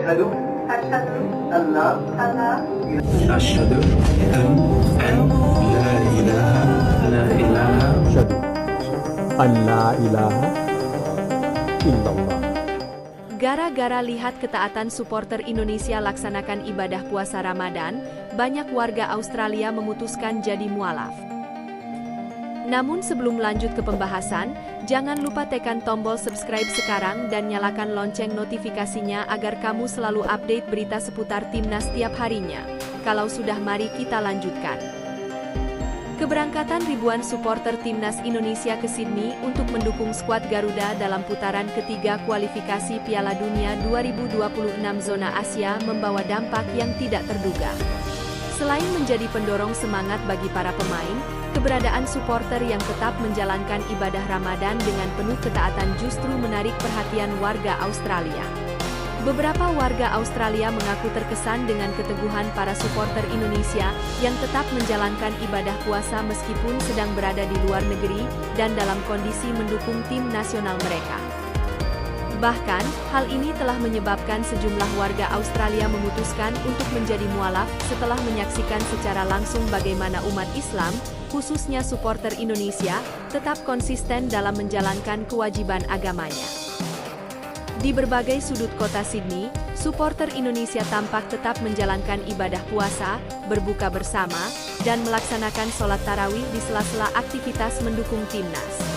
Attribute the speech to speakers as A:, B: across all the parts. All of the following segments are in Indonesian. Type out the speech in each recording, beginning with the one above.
A: أشهد
B: أشهد
A: أن لا
B: أن لا
C: أشهد أن لا إله
D: أشهد أن لا إله إلا الله.
E: Gara-gara lihat ketaatan supporter Indonesia laksanakan ibadah puasa Ramadan, banyak warga Australia memutuskan jadi mualaf. Namun sebelum lanjut ke pembahasan, jangan lupa tekan tombol subscribe sekarang dan nyalakan lonceng notifikasinya agar kamu selalu update berita seputar timnas tiap harinya. Kalau sudah, mari kita lanjutkan. Keberangkatan ribuan supporter timnas Indonesia ke Sydney untuk mendukung skuad Garuda dalam putaran ketiga kualifikasi Piala Dunia 2026 zona Asia membawa dampak yang tidak terduga. Selain menjadi pendorong semangat bagi para pemain, keberadaan supporter yang tetap menjalankan ibadah Ramadan dengan penuh ketaatan justru menarik perhatian warga Australia. Beberapa warga Australia mengaku terkesan dengan keteguhan para supporter Indonesia yang tetap menjalankan ibadah puasa meskipun sedang berada di luar negeri dan dalam kondisi mendukung tim nasional mereka. Bahkan, hal ini telah menyebabkan sejumlah warga Australia memutuskan untuk menjadi mualaf setelah menyaksikan secara langsung bagaimana umat Islam, khususnya supporter Indonesia, tetap konsisten dalam menjalankan kewajiban agamanya. Di berbagai sudut kota Sydney, supporter Indonesia tampak tetap menjalankan ibadah puasa, berbuka bersama, dan melaksanakan sholat tarawih di sela-sela aktivitas mendukung timnas.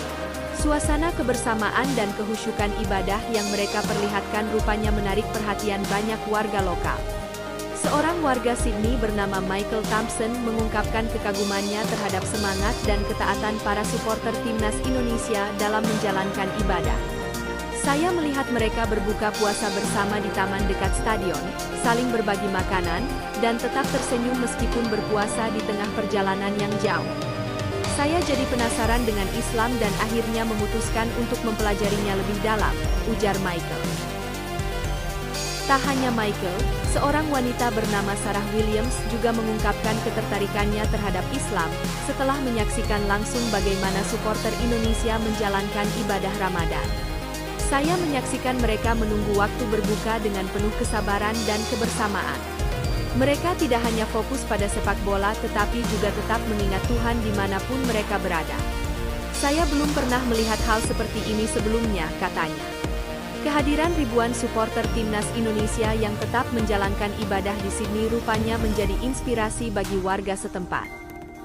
E: Suasana kebersamaan dan kehusyukan ibadah yang mereka perlihatkan rupanya menarik perhatian banyak warga lokal. Seorang warga Sydney bernama Michael Thompson mengungkapkan kekagumannya terhadap semangat dan ketaatan para supporter timnas Indonesia dalam menjalankan ibadah. Saya melihat mereka berbuka puasa bersama di taman dekat stadion, saling berbagi makanan, dan tetap tersenyum meskipun berpuasa di tengah perjalanan yang jauh. Saya jadi penasaran dengan Islam dan akhirnya memutuskan untuk mempelajarinya lebih dalam, ujar Michael. Tak hanya Michael, seorang wanita bernama Sarah Williams juga mengungkapkan ketertarikannya terhadap Islam setelah menyaksikan langsung bagaimana supporter Indonesia menjalankan ibadah Ramadan. Saya menyaksikan mereka menunggu waktu berbuka dengan penuh kesabaran dan kebersamaan. Mereka tidak hanya fokus pada sepak bola tetapi juga tetap mengingat Tuhan dimanapun mereka berada. Saya belum pernah melihat hal seperti ini sebelumnya, katanya. Kehadiran ribuan supporter timnas Indonesia yang tetap menjalankan ibadah di Sydney rupanya menjadi inspirasi bagi warga setempat.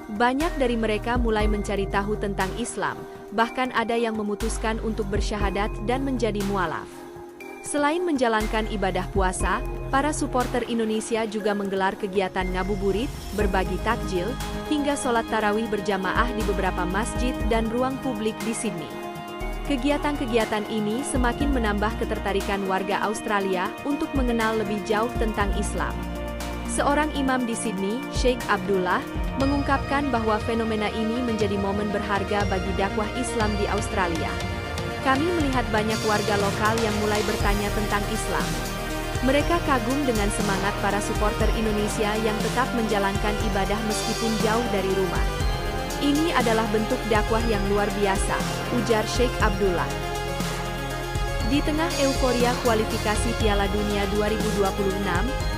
E: Banyak dari mereka mulai mencari tahu tentang Islam, bahkan ada yang memutuskan untuk bersyahadat dan menjadi mualaf. Selain menjalankan ibadah puasa, para supporter Indonesia juga menggelar kegiatan ngabuburit, berbagi takjil, hingga sholat tarawih berjamaah di beberapa masjid dan ruang publik di Sydney. Kegiatan-kegiatan ini semakin menambah ketertarikan warga Australia untuk mengenal lebih jauh tentang Islam. Seorang imam di Sydney, Sheikh Abdullah, mengungkapkan bahwa fenomena ini menjadi momen berharga bagi dakwah Islam di Australia. Kami melihat banyak warga lokal yang mulai bertanya tentang Islam. Mereka kagum dengan semangat para supporter Indonesia yang tetap menjalankan ibadah meskipun jauh dari rumah. Ini adalah bentuk dakwah yang luar biasa, ujar Sheikh Abdullah. Di tengah euforia kualifikasi Piala Dunia 2026,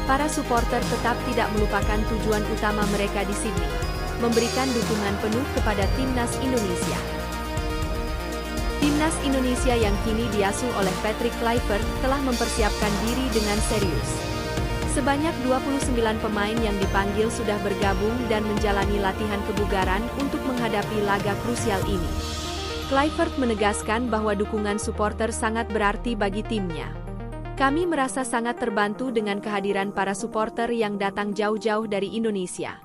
E: para supporter tetap tidak melupakan tujuan utama mereka di Sydney, memberikan dukungan penuh kepada timnas Indonesia. Timnas Indonesia yang kini diasuh oleh Patrick Kluivert telah mempersiapkan diri dengan serius. Sebanyak 29 pemain yang dipanggil sudah bergabung dan menjalani latihan kebugaran untuk menghadapi laga krusial ini. Kluivert menegaskan bahwa dukungan supporter sangat berarti bagi timnya. Kami merasa sangat terbantu dengan kehadiran para supporter yang datang jauh-jauh dari Indonesia.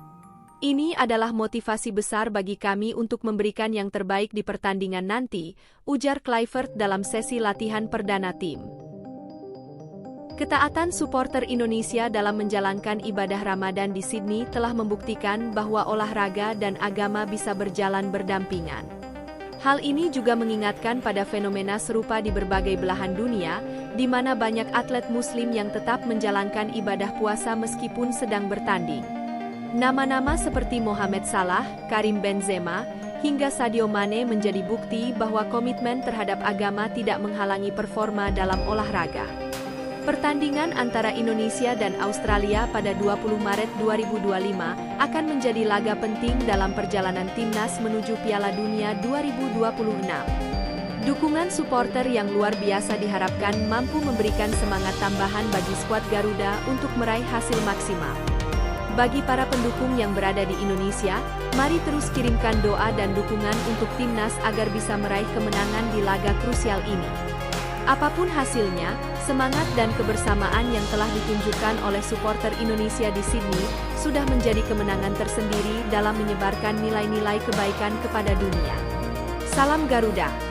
E: Ini adalah motivasi besar bagi kami untuk memberikan yang terbaik di pertandingan nanti, ujar Kluivert dalam sesi latihan perdana tim. Ketaatan supporter Indonesia dalam menjalankan ibadah Ramadan di Sydney telah membuktikan bahwa olahraga dan agama bisa berjalan berdampingan. Hal ini juga mengingatkan pada fenomena serupa di berbagai belahan dunia, di mana banyak atlet muslim yang tetap menjalankan ibadah puasa meskipun sedang bertanding. Nama-nama seperti Mohamed Salah, Karim Benzema, hingga Sadio Mane menjadi bukti bahwa komitmen terhadap agama tidak menghalangi performa dalam olahraga. Pertandingan antara Indonesia dan Australia pada 20 Maret 2025 akan menjadi laga penting dalam perjalanan timnas menuju Piala Dunia 2026. Dukungan supporter yang luar biasa diharapkan mampu memberikan semangat tambahan bagi skuad Garuda untuk meraih hasil maksimal. Bagi para pendukung yang berada di Indonesia, mari terus kirimkan doa dan dukungan untuk timnas agar bisa meraih kemenangan di laga krusial ini. Apapun hasilnya, semangat dan kebersamaan yang telah ditunjukkan oleh supporter Indonesia di Sydney sudah menjadi kemenangan tersendiri dalam menyebarkan nilai-nilai kebaikan kepada dunia. Salam Garuda!